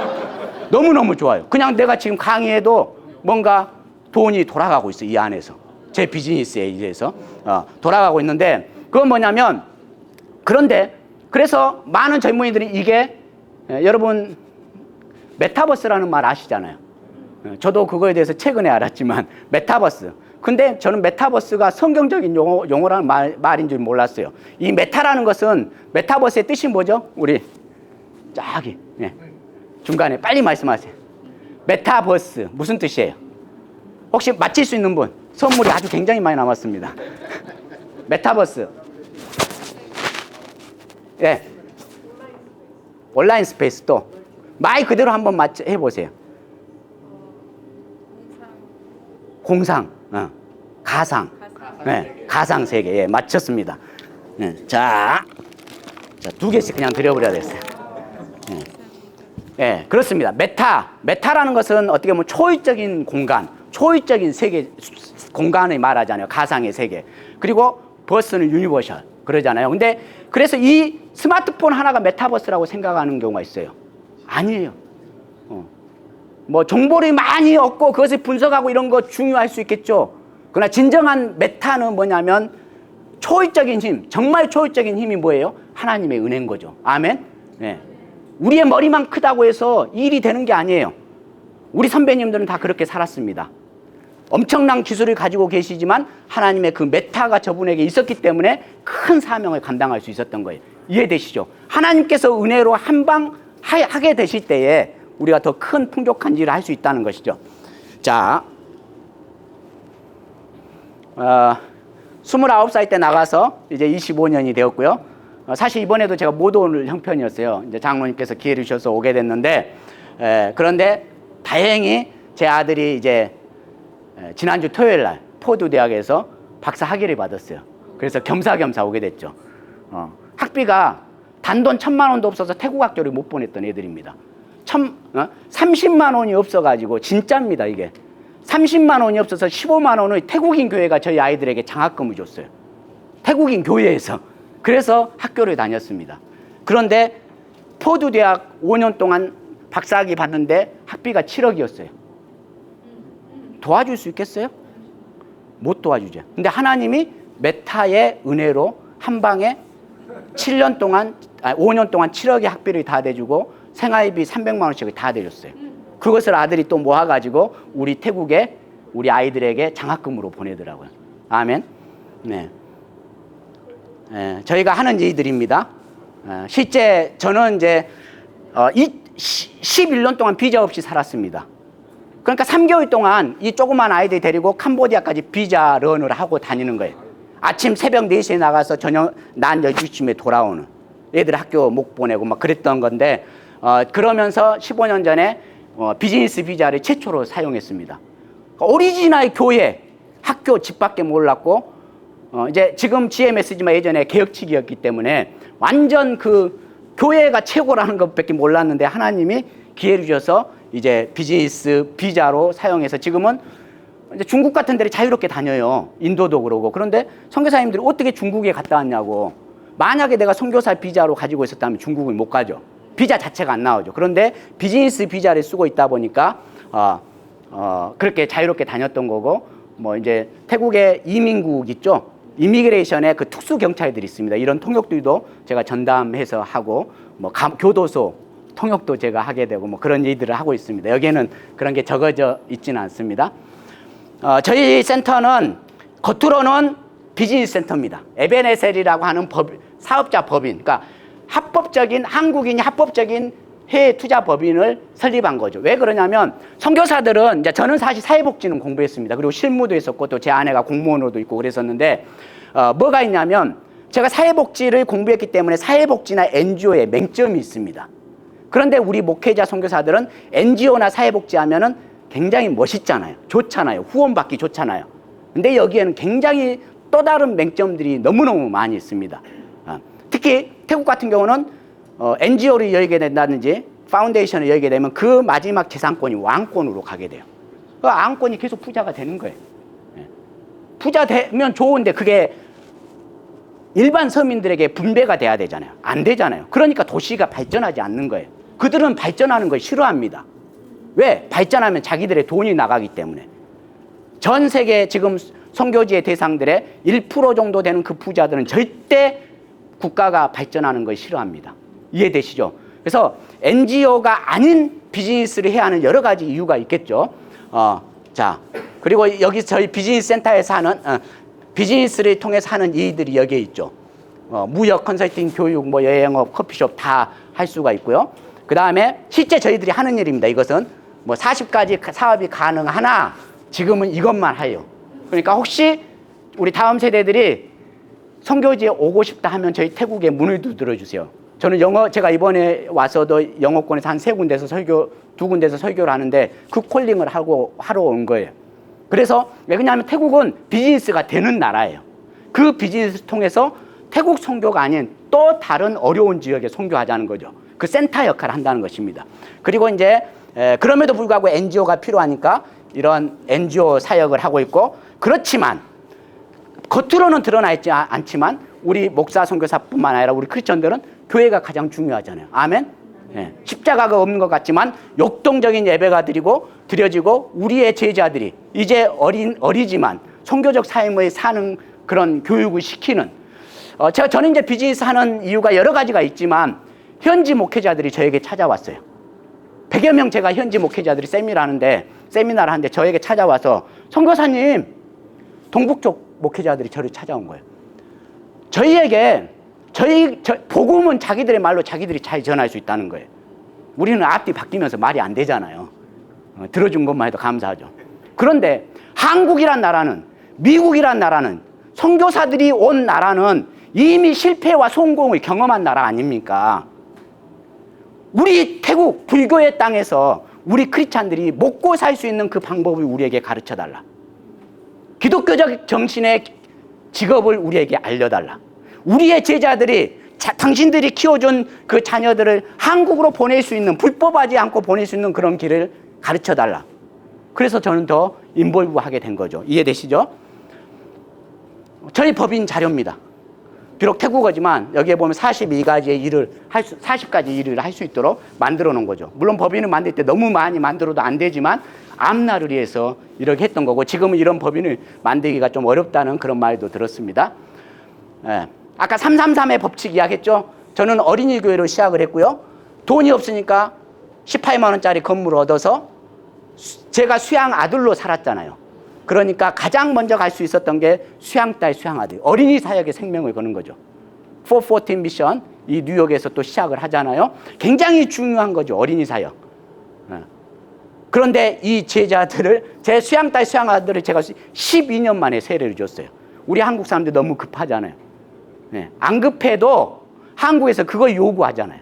너무너무 좋아요. 그냥 내가 지금 강의해도 뭔가 돈이 돌아가고 있어요. 이 안에서. 제 비즈니스에 의해서 돌아가고 있는데, 그건 뭐냐면, 그래서 많은 젊은이들이 이게, 여러분 메타버스라는 말 아시잖아요. 저도 그거에 대해서 최근에 알았지만, 메타버스. 근데 저는 메타버스가 성경적인 용어라는 말인 줄 몰랐어요. 이 메타라는 것은, 메타버스의 뜻이 뭐죠? 우리 저기 중간에 빨리 말씀하세요. 메타버스 무슨 뜻이에요? 혹시 맞힐 수 있는 분? 선물이 아주 굉장히 많이 남았습니다. 메타버스. 예. 온라인 스페이스. 또 말 그대로 한번 해보세요. 공상, 가상, 가상 세계. 예, 맞췄습니다. 자, 2개씩 그냥 드려버려야 됐어요. 예, 그렇습니다. 메타라는 것은 어떻게 보면 초월적인 공간, 초월적인 세계, 공간을 말하잖아요. 가상의 세계. 그리고 버스는 유니버셜 그러잖아요. 근데 그래서 이 스마트폰 하나가 메타버스라고 생각하는 경우가 있어요. 아니에요. 뭐 정보를 많이 얻고 그것을 분석하고 이런 거 중요할 수 있겠죠. 그러나 진정한 메타는 뭐냐면, 초월적인 힘, 정말 초월적인 힘이 뭐예요? 하나님의 은혜인 거죠. 아멘. 네. 우리의 머리만 크다고 해서 일이 되는 게 아니에요. 우리 선배님들은 다 그렇게 살았습니다. 엄청난 기술을 가지고 계시지만 하나님의 그 메타가 저분에게 있었기 때문에 큰 사명을 감당할 수 있었던 거예요. 이해되시죠? 하나님께서 은혜로 한방 하게 되실 때에 우리가 더 큰 풍족한 일을 할 수 있다는 것이죠. 자, 29살 때 나가서 이제 25년이 되었고요. 사실 이번에도 제가 못 올 형편이었어요. 이제 장로님께서 기회를 주셔서 오게 됐는데, 그런데 다행히 제 아들이 이제 지난주 토요일 날 포드 대학에서 박사 학위를 받았어요. 그래서 겸사겸사 오게 됐죠. 학비가 단돈 1,000만 원도 없어서 태국 학교를 못 보냈던 애들입니다. 30만 원이 없어가지고, 진짜입니다, 이게. 30만 원이 없어서 15만 원의 태국인 교회가 저희 아이들에게 장학금을 줬어요. 태국인 교회에서. 그래서 학교를 다녔습니다. 그런데 포드 대학 5년 동안 박사학위 받는데 학비가 7억이었어요. 도와줄 수 있겠어요? 못 도와주죠. 근데 하나님이 메타의 은혜로 한 방에 5년 동안 7억의 학비를 다 대주고 생활비 300만 원씩을 다 대줬어요. 그것을 아들이 또 모아가지고 우리 태국에 우리 아이들에게 장학금으로 보내더라고요. 아멘. 네. 저희가 하는 일들입니다. 실제 저는 이제 11년 동안 비자 없이 살았습니다. 그러니까 3개월 동안 이 조그만 아이들 데리고 캄보디아까지 비자 런을 하고 다니는 거예요. 아침 새벽 4시에 나가서 저녁 낮 12시쯤에 돌아오는, 애들 학교 못 보내고 막 그랬던 건데, 그러면서 15년 전에 비즈니스 비자를 최초로 사용했습니다. 오리지널 교회, 학교 집 밖에 몰랐고, 이제 지금 GMS지만 예전에 개혁칙이었기 때문에 완전 그 교회가 최고라는 것밖에 몰랐는데 하나님이 기회를 주셔서 이제 비즈니스 비자로 사용해서 지금은 이제 중국 같은 데를 자유롭게 다녀요. 인도도 그러고. 그런데 선교사님들이 어떻게 중국에 갔다 왔냐고. 만약에 내가 선교사 비자로 가지고 있었다면 중국을 못 가죠. 비자 자체가 안 나오죠. 그런데 비즈니스 비자를 쓰고 있다 보니까 그렇게 자유롭게 다녔던 거고, 뭐 이제 태국의 이민국 있죠. 이미그레이션에 그 특수 경찰들이 있습니다. 이런 통역들도 제가 전담해서 하고, 뭐 교도소 통역도 제가 하게 되고, 뭐 그런 일들을 하고 있습니다. 여기에는 그런 게 적어져 있지는 않습니다. 저희 센터는 겉으로는 비즈니스 센터입니다. 에베네셀이라고 하는 사업자 법인, 그러니까 합법적인, 한국인이 합법적인 해외 투자 법인을 설립한 거죠. 왜 그러냐면 선교사들은, 이제 저는 사실 사회복지는 공부했습니다. 그리고 실무도 했었고 또 제 아내가 공무원으로도 있고 그랬었는데, 뭐가 있냐면 제가 사회복지를 공부했기 때문에 사회복지나 NGO에 맹점이 있습니다. 그런데 우리 목회자 선교사들은 NGO나 사회복지 하면은 굉장히 멋있잖아요. 좋잖아요. 후원받기 좋잖아요. 근데 여기에는 굉장히 또 다른 맹점들이 너무너무 많이 있습니다. 특히 태국 같은 경우는 NGO를 열게 된다든지 파운데이션을 열게 되면 그 마지막 재산권이 왕권으로 가게 돼요. 그 왕권이 계속 부자가 되는 거예요. 부자 되면 좋은데 그게 일반 서민들에게 분배가 돼야 되잖아요. 안 되잖아요. 그러니까 도시가 발전하지 않는 거예요. 그들은 발전하는 걸 싫어합니다. 왜? 발전하면 자기들의 돈이 나가기 때문에. 전 세계 지금 선교지의 대상들의 1% 정도 되는 그 부자들은 절대 국가가 발전하는 걸 싫어합니다. 이해되시죠? 그래서 NGO가 아닌 비즈니스를 해야 하는 여러 가지 이유가 있겠죠. 자, 그리고 여기 저희 비즈니스 센터에서 하는 비즈니스를 통해서 하는 일들이 여기에 있죠. 무역, 컨설팅, 교육, 뭐 여행업, 커피숍 다 할 수가 있고요. 그 다음에 실제 저희들이 하는 일입니다. 이것은 뭐 40가지 사업이 가능하나 지금은 이것만 해요. 그러니까 혹시 우리 다음 세대들이 선교지에 오고 싶다 하면 저희 태국에 문을 두드려 주세요. 저는 제가 이번에 와서도 영어권에서 한 3군데서 2군데서 설교를 하는데 그 콜링을 하러 온 거예요. 그래서 왜 그러냐면 태국은 비즈니스가 되는 나라예요. 그 비즈니스를 통해서 태국 선교가 아닌 또 다른 어려운 지역에 선교하자는 거죠. 그 센터 역할을 한다는 것입니다. 그리고 이제 그럼에도 불구하고 NGO가 필요하니까 이런 NGO 사역을 하고 있고, 그렇지만 겉으로는 드러나 있지 않지만 우리 목사 선교사뿐만 아니라 우리 크리스천들은 교회가 가장 중요하잖아요. 아멘. 십자가가 없는 것 같지만 역동적인 예배가 드려지고 우리의 제자들이 이제 어리지만 선교적 삶을 사는 그런 교육을 시키는, 저는 이제 비즈니스 하는 이유가 여러 가지가 있지만 현지 목회자들이 저에게 찾아왔어요. 100여 명 제가 현지 목회자들이 세미나를 하는데 저에게 찾아와서 선교사님, 동북쪽 목회자들이 저를 찾아온 거예요. 저희에게 복음은 자기들의 말로 자기들이 잘 전할 수 있다는 거예요. 우리는 앞뒤 바뀌면서 말이 안 되잖아요. 들어준 것만 해도 감사하죠. 그런데 한국이란 나라는, 미국이란 나라는, 선교사들이 온 나라는 이미 실패와 성공을 경험한 나라 아닙니까? 우리 태국 불교의 땅에서 우리 크리스찬들이 먹고 살 수 있는 그 방법을 우리에게 가르쳐달라. 기독교적 정신의 직업을 우리에게 알려달라. 우리의 제자들이 당신들이 키워준 그 자녀들을 한국으로 보낼 수 있는, 불법하지 않고 보낼 수 있는 그런 길을 가르쳐달라. 그래서 저는 더 인볼브하게 된 거죠. 이해되시죠? 저희 법인 자료입니다. 비록 태국어지만 여기에 보면 42가지의 일을 40가지 일을 할 수 있도록 만들어 놓은 거죠. 물론 법인을 만들 때 너무 많이 만들어도 안 되지만 앞날을 위해서 이렇게 했던 거고, 지금은 이런 법인을 만들기가 좀 어렵다는 그런 말도 들었습니다. 예. 아까 333의 법칙 이야기했죠. 저는 어린이 교회로 시작을 했고요. 돈이 없으니까 18만 원짜리 건물을 얻어서 제가 수양 아들로 살았잖아요. 그러니까 가장 먼저 갈 수 있었던 게 수양딸, 수양아들, 어린이 사역에 생명을 거는 거죠. 414 미션, 이 뉴욕에서 또 시작을 하잖아요. 굉장히 중요한 거죠, 어린이 사역. 그런데 이 제자들을, 제 수양딸, 수양아들을 제가 12년 만에 세례를 줬어요. 우리 한국 사람들 너무 급하잖아요. 안 급해도 한국에서 그걸 요구하잖아요.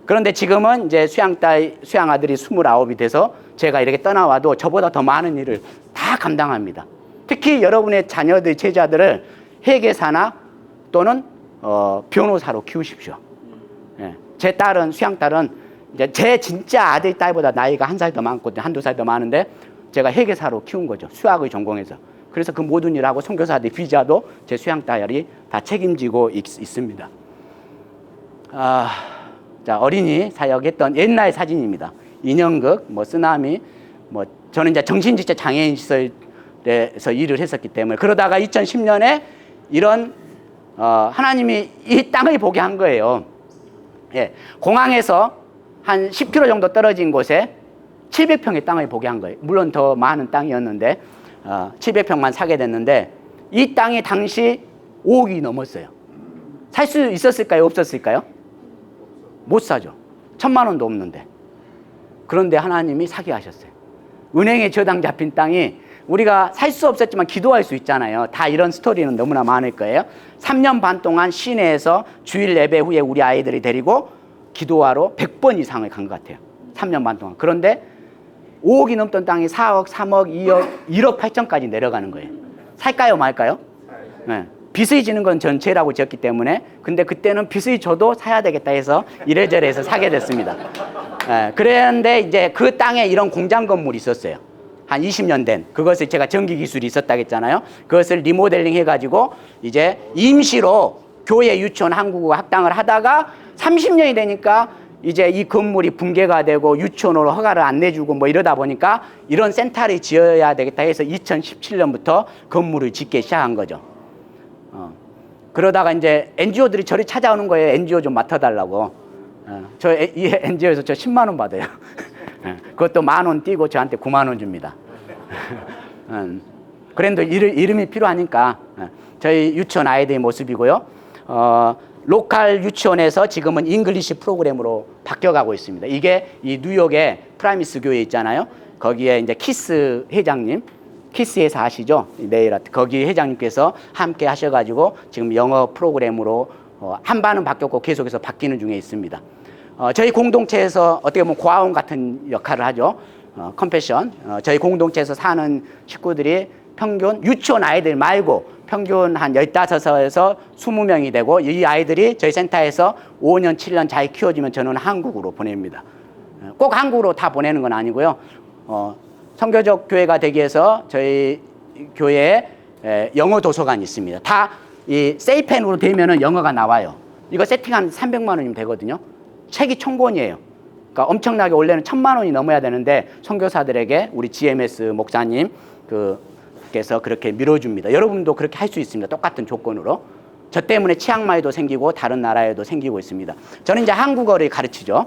그런데 지금은 이제 수양딸, 수양아들이 29이 돼서 제가 이렇게 떠나와도 저보다 더 많은 일을 다 감당합니다. 특히 여러분의 자녀들, 제자들을 회계사나 또는 변호사로 키우십시오. 제 딸은, 수양딸은 이제 제 진짜 아들, 딸보다 나이가 한 살 더 많고 한두 살 더 많은데 제가 회계사로 키운 거죠. 수학을 전공해서. 그래서 그 모든 일하고 선교사들 비자도 제 수양딸이 다 책임지고 있습니다. 자, 어린이 사역했던 옛날 사진입니다. 인형극, 쓰나미, 저는 이제 정신지체 장애인 시설에서 일을 했었기 때문에, 그러다가 2010년에 이런 하나님이 이 땅을 보게 한 거예요. 공항에서 한 10km 정도 떨어진 곳에 700평의 땅을 보게 한 거예요. 물론 더 많은 땅이었는데 700평만 사게 됐는데, 이 땅이 당시 5억이 넘었어요. 살 수 있었을까요? 없었을까요? 못 사죠. 1,000만 원도 없는데. 그런데 하나님이 사게 하셨어요. 은행에 저당 잡힌 땅이, 우리가 살 수 없었지만 기도할 수 있잖아요. 다 이런 스토리는 너무나 많을 거예요. 3년 반 동안 시내에서 주일 예배 후에 우리 아이들이 데리고 기도하러 100번 이상을 간 것 같아요. 3년 반 동안. 그런데 5억이 넘던 땅이 4억, 3억, 2억, 1억 8천까지 내려가는 거예요. 살까요, 말까요? 네. 빚을 지는 건 전체라고 지었기 때문에, 근데 그때는 빚을 져도 사야 되겠다 해서 이래저래 해서 사게 됐습니다. 그런데 이제 그 땅에 이런 공장 건물이 있었어요. 한 20년 된. 그것을 제가 전기 기술이 있었다고 했잖아요. 그것을 리모델링 해가지고 이제 임시로 교회, 유치원, 한국어 학당을 하다가 30년이 되니까 이제 이 건물이 붕괴가 되고 유치원으로 허가를 안 내주고 이러다 보니까 이런 센터를 지어야 되겠다 해서 2017년부터 건물을 짓기 시작한 거죠. 그러다가 이제 NGO들이 저를 찾아오는 거예요. NGO 좀 맡아달라고. 이 NGO에서 저 10만 원 받아요. 그것도 10,000원 띄고 저한테 9만 원 줍니다. 그래도 이름이 필요하니까. 저희 유치원 아이들의 모습이고요. 로컬 유치원에서 지금은 잉글리시 프로그램으로 바뀌어가고 있습니다. 이게 이 뉴욕의 프라미스 교회 있잖아요. 거기에 이제 키스 회장님, 키스 회사 아시죠? 네일 아트. 거기 회장님께서 함께 하셔가지고 지금 영어 프로그램으로 한 반은 바뀌었고 계속해서 바뀌는 중에 있습니다. 저희 공동체에서 어떻게 보면 고아원 같은 역할을 하죠. 컴패션. 저희 공동체에서 사는 식구들이 평균 유치원 아이들 말고 평균 한 15에서 20명이 되고, 이 아이들이 저희 센터에서 5년, 7년 잘 키워지면 저는 한국으로 보냅니다. 꼭 한국으로 다 보내는 건 아니고요. 선교적 교회가 되기 위해서 저희 교회에 영어 도서관이 있습니다. 다 이 세이펜으로 되면은 영어가 나와요. 이거 세팅한 300만 원이면 되거든요. 책이 1,000권이에요. 그러니까 엄청나게 원래는 1,000만 원이 넘어야 되는데 선교사들에게 우리 GMS 목사님 께서 그렇게 밀어줍니다. 여러분도 그렇게 할 수 있습니다. 똑같은 조건으로. 저 때문에 치앙마이도 생기고 다른 나라에도 생기고 있습니다. 저는 이제 한국어를 가르치죠.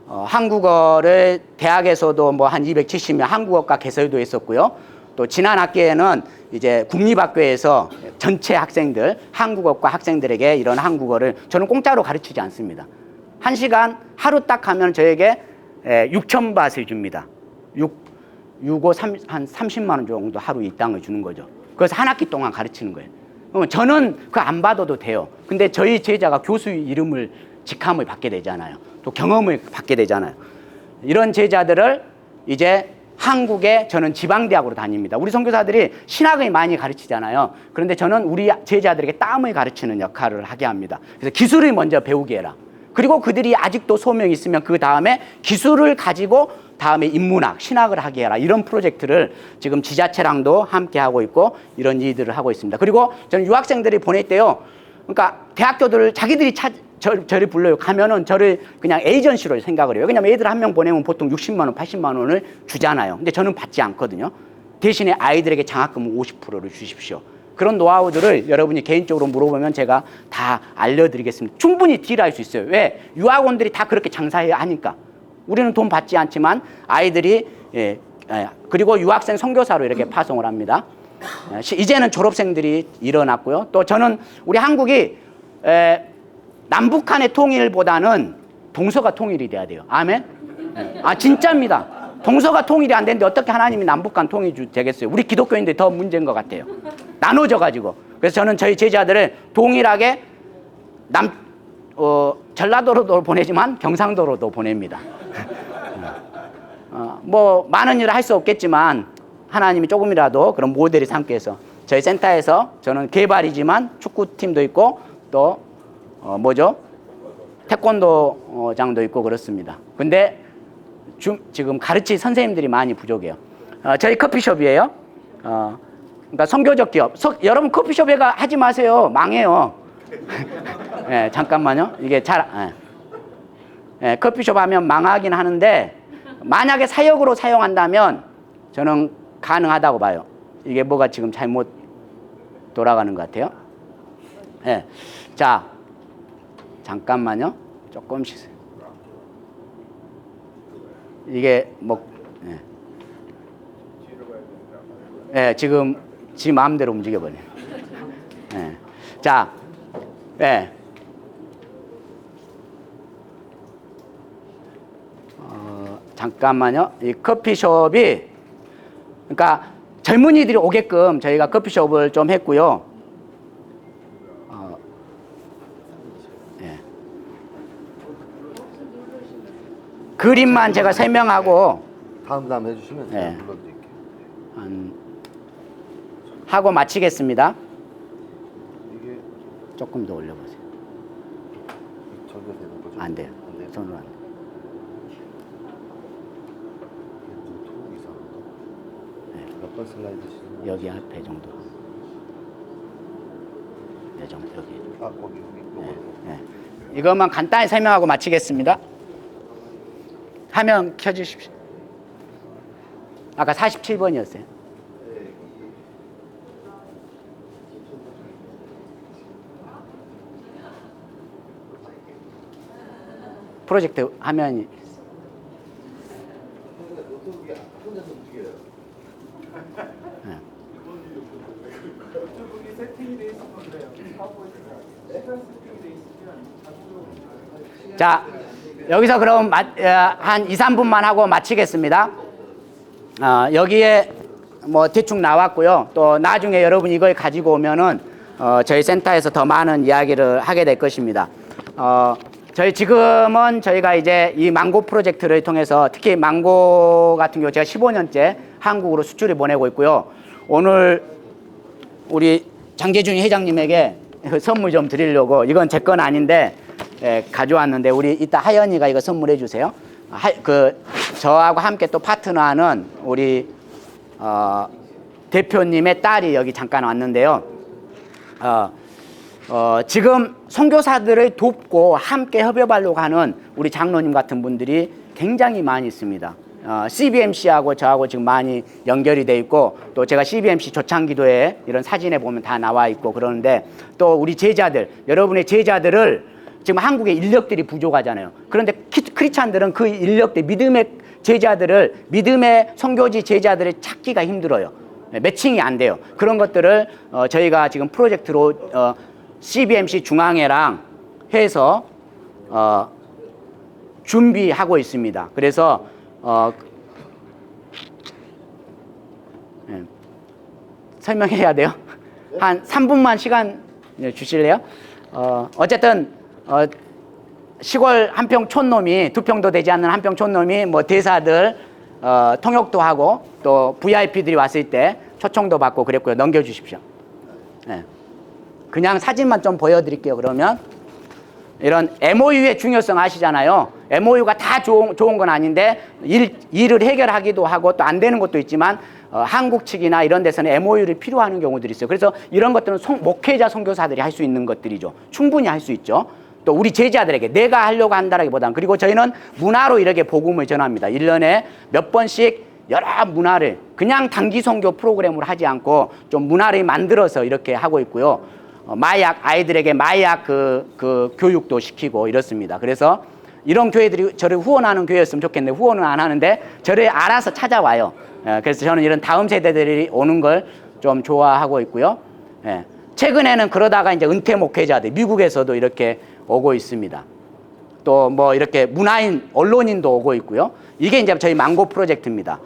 한국어를 대학에서도 한 270명 한국어과 개설도 했었고요. 또 지난 학기에는 이제 국립학교에서 전체 학생들, 한국어과 학생들에게 이런 한국어를 저는 공짜로 가르치지 않습니다. 1시간 하루 딱 하면 저에게 6,000바트을 줍니다. 3, 한 30만 원 정도 하루 이 땅을 주는 거죠. 그래서 한 학기 동안 가르치는 거예요. 그러면 저는 그거 안 받아도 돼요. 근데 저희 제자가 교수의 이름을 직함을 받게 되잖아요. 또 경험을 받게 되잖아요. 이런 제자들을 이제 한국의 저는 지방대학으로 다닙니다. 우리 선교사들이 신학을 많이 가르치잖아요. 그런데 저는 우리 제자들에게 땀을 가르치는 역할을 하게 합니다. 그래서 기술을 먼저 배우게 해라. 그리고 그들이 아직도 소명이 있으면 그 다음에 기술을 가지고 다음에 인문학, 신학을 하게 해라. 이런 프로젝트를 지금 지자체랑도 함께 하고 있고 이런 일들을 하고 있습니다. 그리고 저는 유학생들이 보낼 때요. 그러니까 대학교들을 자기들이 저를 불러요. 가면은 저를 그냥 에이전시로 생각을 해요. 왜냐면 애들 한 명 보내면 보통 60만 원, 80만 원을 주잖아요. 근데 저는 받지 않거든요. 대신에 아이들에게 장학금 50%를 주십시오. 그런 노하우들을 여러분이 개인적으로 물어보면 제가 다 알려드리겠습니다. 충분히 딜할 수 있어요. 왜? 유학원들이 다 그렇게 장사해야 하니까. 우리는 돈 받지 않지만 아이들이 그리고 유학생 선교사로 이렇게 파송을 합니다. 이제는 졸업생들이 일어났고요. 또 저는 우리 한국이 남북한의 통일보다는 동서가 통일이 돼야 돼요. 아멘? 아 진짜입니다. 동서가 통일이 안 되는데 어떻게 하나님이 남북한 통일이 되겠어요? 우리 기독교인들이 더 문제인 것 같아요. 나눠져 가지고. 그래서 저는 저희 제자들을 동일하게 전라도로도 보내지만 경상도로도 보냅니다. 뭐 많은 일을 할 수 없겠지만 하나님이 조금이라도 그런 모델이 삼기 위해서 저희 센터에서 저는 개발이지만 축구팀도 있고 또 태권도장도 있고 그렇습니다. 근데 지금 가르칠 선생님들이 많이 부족해요. 저희 커피숍이에요. 그러니까 선교적 기업. 여러분 커피숍에 하지 마세요. 망해요. 네, 잠깐만요. 이게 커피숍 하면 망하긴 하는데 만약에 사역으로 사용한다면 저는 가능하다고 봐요. 이게 뭐가 지금 잘못 돌아가는 것 같아요. 네. 자, 잠깐만요. 조금씩. 이게 지금 지 마음대로 움직여버려요. 자, 잠깐만요. 이 커피숍이 그러니까 젊은이들이 오게끔 저희가 커피숍을 좀 했고요. 그림만 제가 설명하고 다음 해주시면 제가 불러드릴게요. 하고 마치겠습니다. 이게 조금 더 올려보세요. 저기가 되는 거죠? 안 돼요. 안 돼요. 손으로 안 돼요. 노트북 이상한가? 몇 번 슬라이드시는 여기 앞에 정도. 네, 정도 여기. 거기 이것만 간단히 설명하고 마치겠습니다. 화면 켜주십시오. 아까 47번이었어요. 프로젝트 화면이 자, 여기서 그럼 한 2, 3분만 하고 마치겠습니다. 여기에 뭐 대충 나왔고요. 또 나중에 여러분 이걸 가지고 오면은 저희 센터에서 더 많은 이야기를 하게 될 것입니다. 저희 지금은 저희가 이제 이 망고 프로젝트를 통해서 특히 망고 같은 경우 제가 15년째 한국으로 수출을 보내고 있고요. 오늘 우리 장재준 회장님에게 선물 좀 드리려고 이건 제 건 아닌데 가져왔는데 우리 이따 하연이가 이거 선물해 주세요. 저하고 함께 또 파트너하는 우리 대표님의 딸이 여기 잠깐 왔는데요. 지금 선교사들을 돕고 함께 협업하려고 하는 우리 장로님 같은 분들이 굉장히 많이 있습니다. CBMC하고 저하고 지금 많이 연결이 돼 있고 또 제가 CBMC 조창기도에 이런 사진에 보면 다 나와 있고 그러는데 또 우리 제자들, 여러분의 제자들을 지금 한국에 인력들이 부족하잖아요. 그런데 크리스찬들은 그 인력들, 믿음의 제자들을, 믿음의 선교지 제자들을 찾기가 힘들어요. 매칭이 안 돼요. 그런 것들을 저희가 지금 프로젝트로 CBMC 중앙회랑 해서 준비하고 있습니다. 그래서 설명해야 돼요. 한 3분만 시간 주실래요? 어쨌든 시골 한평 촌놈이 2평도 되지 않는 한평 촌놈이 뭐 대사들 통역도 하고 또 VIP들이 왔을 때 초청도 받고 그랬고요. 넘겨주십시오. 네. 그냥 사진만 좀 보여드릴게요. 그러면 이런 MOU의 중요성 아시잖아요. MOU가 다 좋은 건 아닌데 일을 해결하기도 하고 또 안 되는 것도 있지만 한국 측이나 이런 데서는 MOU를 필요하는 경우들이 있어요. 그래서 이런 것들은 목회자 선교사들이 할 수 있는 것들이죠. 충분히 할 수 있죠. 또 우리 제자들에게 내가 하려고 한다라기보다는 그리고 저희는 문화로 이렇게 복음을 전합니다. 1년에 몇 번씩 여러 문화를 그냥 단기 선교 프로그램으로 하지 않고 좀 문화를 만들어서 이렇게 하고 있고요. 아이들에게 마약 그 교육도 시키고 이렇습니다. 그래서 이런 교회들이 저를 후원하는 교회였으면 좋겠는데 후원은 안 하는데 저를 알아서 찾아와요. 그래서 저는 이런 다음 세대들이 오는 걸 좀 좋아하고 있고요. 최근에는 그러다가 이제 은퇴 목회자들 미국에서도 이렇게 오고 있습니다. 또 뭐 이렇게 문화인, 언론인도 오고 있고요. 이게 이제 저희 망고 프로젝트입니다.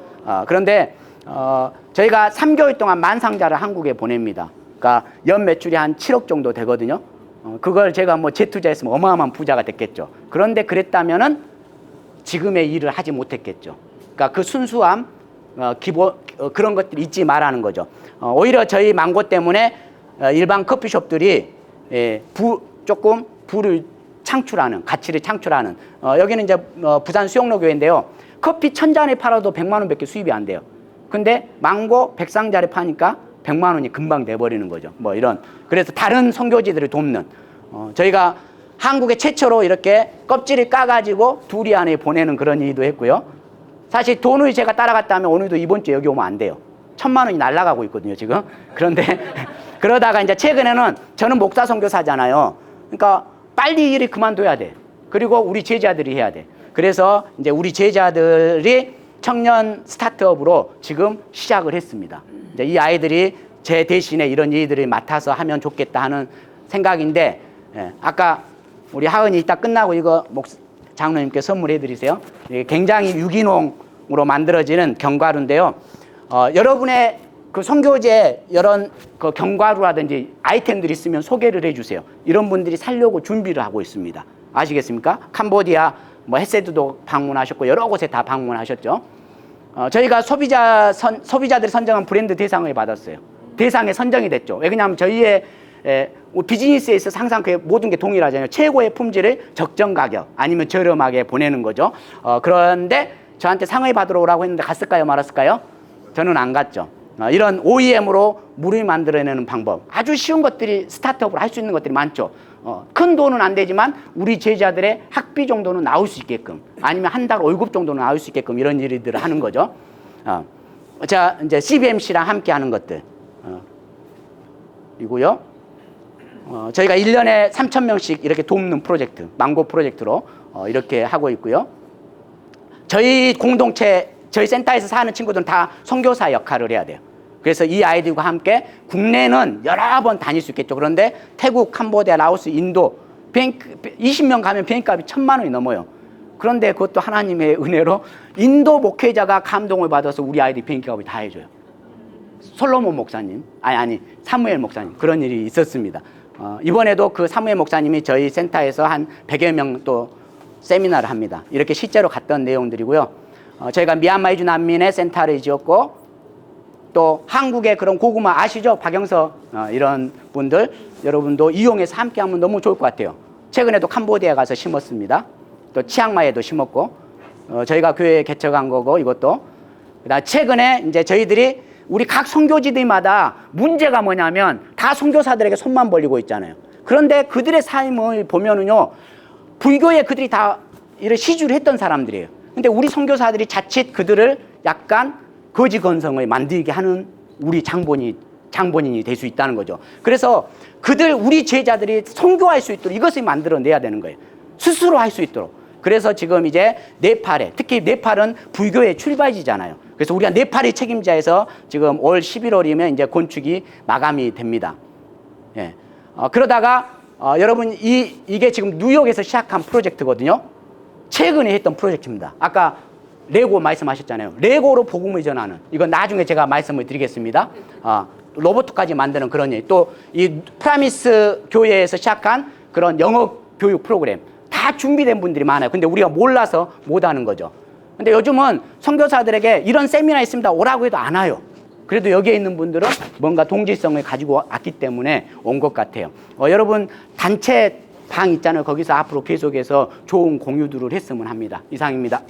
그런데 저희가 3개월 동안 만상자를 한국에 보냅니다. 그러니까 연 매출이 한 7억 정도 되거든요. 그걸 제가 뭐 재투자했으면 어마어마한 부자가 됐겠죠. 그런데 그랬다면은 지금의 일을 하지 못했겠죠. 그러니까 그 순수함, 기본 그런 것들이 잊지 말라는 거죠. 오히려 저희 망고 때문에 일반 커피숍들이 조금 부를 창출하는, 가치를 창출하는. 여기는 이제 부산 수영로 교회인데요. 커피 1000잔에 팔아도 100만 원밖에 수입이 안 돼요. 근데 망고 100상자를 파니까 100만 원이 금방 돼버리는 거죠. 뭐 이런. 그래서 다른 선교지들을 돕는. 저희가 한국에 최초로 이렇게 껍질을 까가지고 두리 안에 보내는 그런 일도 했고요. 사실 돈을 제가 따라갔다면 오늘도 이번 주에 여기 오면 안 돼요. 1000만 원이 날아가고 있거든요, 지금. 그런데 그러다가 이제 최근에는 저는 목사 선교사잖아요. 그러니까 빨리 일을 그만둬야 돼. 그리고 우리 제자들이 해야 돼. 그래서 이제 우리 제자들이 청년 스타트업으로 지금 시작을 했습니다. 이제 이 아이들이 제 대신에 이런 일들을 맡아서 하면 좋겠다 하는 생각인데, 아까 우리 하은이 이따 끝나고 이거 장로님께 선물해 드리세요. 굉장히 유기농으로 만들어지는 견과류인데요. 여러분의 그 선교제 이런 그 견과류라든지 아이템들이 있으면 소개를 해주세요. 이런 분들이 살려고 준비를 하고 있습니다. 아시겠습니까? 캄보디아, 뭐 헤세드도 방문하셨고 여러 곳에 다 방문하셨죠. 저희가 소비자들이 선정한 브랜드 대상을 받았어요. 대상에 선정이 됐죠. 왜냐하면 저희의 비즈니스에 있어서 항상 그 모든 게 동일하잖아요. 최고의 품질을 적정 가격 아니면 저렴하게 보내는 거죠. 그런데 저한테 상을 받으러 오라고 했는데 갔을까요, 말았을까요? 저는 안 갔죠. 이런 OEM으로 물을 만들어내는 방법, 아주 쉬운 것들이 스타트업으로 할 수 있는 것들이 많죠. 큰 돈은 안 되지만 우리 제자들의 학비 정도는 나올 수 있게끔, 아니면 한 달 월급 정도는 나올 수 있게끔 이런 일들을 하는 거죠. 자, 이제 CBMC랑 함께 하는 것들 이고요. 저희가 1년에 3,000명씩 이렇게 돕는 프로젝트, 망고 프로젝트로 이렇게 하고 있고요. 저희 공동체, 저희 센터에서 사는 친구들은 다 선교사 역할을 해야 돼요. 그래서 이 아이들과 함께 국내는 여러 번 다닐 수 있겠죠. 그런데 태국, 캄보디아, 라오스, 인도 20명 가면 비행값이 1,000만 원이 넘어요. 그런데 그것도 하나님의 은혜로 인도 목회자가 감동을 받아서 우리 아이들 비행값을 다 해줘요. 솔로몬 목사님, 아니 사무엘 목사님, 그런 일이 있었습니다. 이번에도 그 사무엘 목사님이 저희 센터에서 한 100여 명 또 세미나를 합니다. 이렇게 실제로 갔던 내용들이고요. 저희가 미얀마 이주 난민의 센터를 지었고, 또 한국의 그런 고구마 아시죠? 박영서 이런 분들, 여러분도 이용해서 함께 하면 너무 좋을 것 같아요. 최근에도 캄보디아 가서 심었습니다. 또 치앙마이에도 심었고, 저희가 교회 개척한 거고, 이것도. 그다음 최근에 이제 저희들이 우리 각 선교지들마다 문제가 뭐냐면 다 선교사들에게 손만 벌리고 있잖아요. 그런데 그들의 삶을 보면은요, 불교에 그들이 다 이런 시주를 했던 사람들이에요. 근데 우리 선교사들이 자칫 그들을 약간 거지 건성을 만들게 하는 우리 장본인이 될 수 있다는 거죠. 그래서 우리 제자들이 선교할 수 있도록 이것을 만들어내야 되는 거예요. 스스로 할 수 있도록. 그래서 지금 이제 네팔에, 특히 네팔은 불교의 출발지잖아요. 그래서 우리가 네팔이 책임자에서 지금 올 11월이면 이제 건축이 마감이 됩니다. 예. 그러다가 여러분 이게 지금 뉴욕에서 시작한 프로젝트거든요. 최근에 했던 프로젝트입니다. 아까 레고 말씀하셨잖아요. 레고로 복음을 전하는, 이건 나중에 제가 말씀을 드리겠습니다. 로봇까지 만드는 그런 일. 또 이 프라미스 교회에서 시작한 그런 영어 교육 프로그램 다 준비된 분들이 많아요. 근데 우리가 몰라서 못하는 거죠. 근데 요즘은 선교사들에게 이런 세미나 있습니다 오라고 해도 안 와요. 그래도 여기에 있는 분들은 뭔가 동질성을 가지고 왔기 때문에 온 것 같아요. 여러분 단체 방 있잖아요. 거기서 앞으로 계속해서 좋은 공유들을 했으면 합니다. 이상입니다.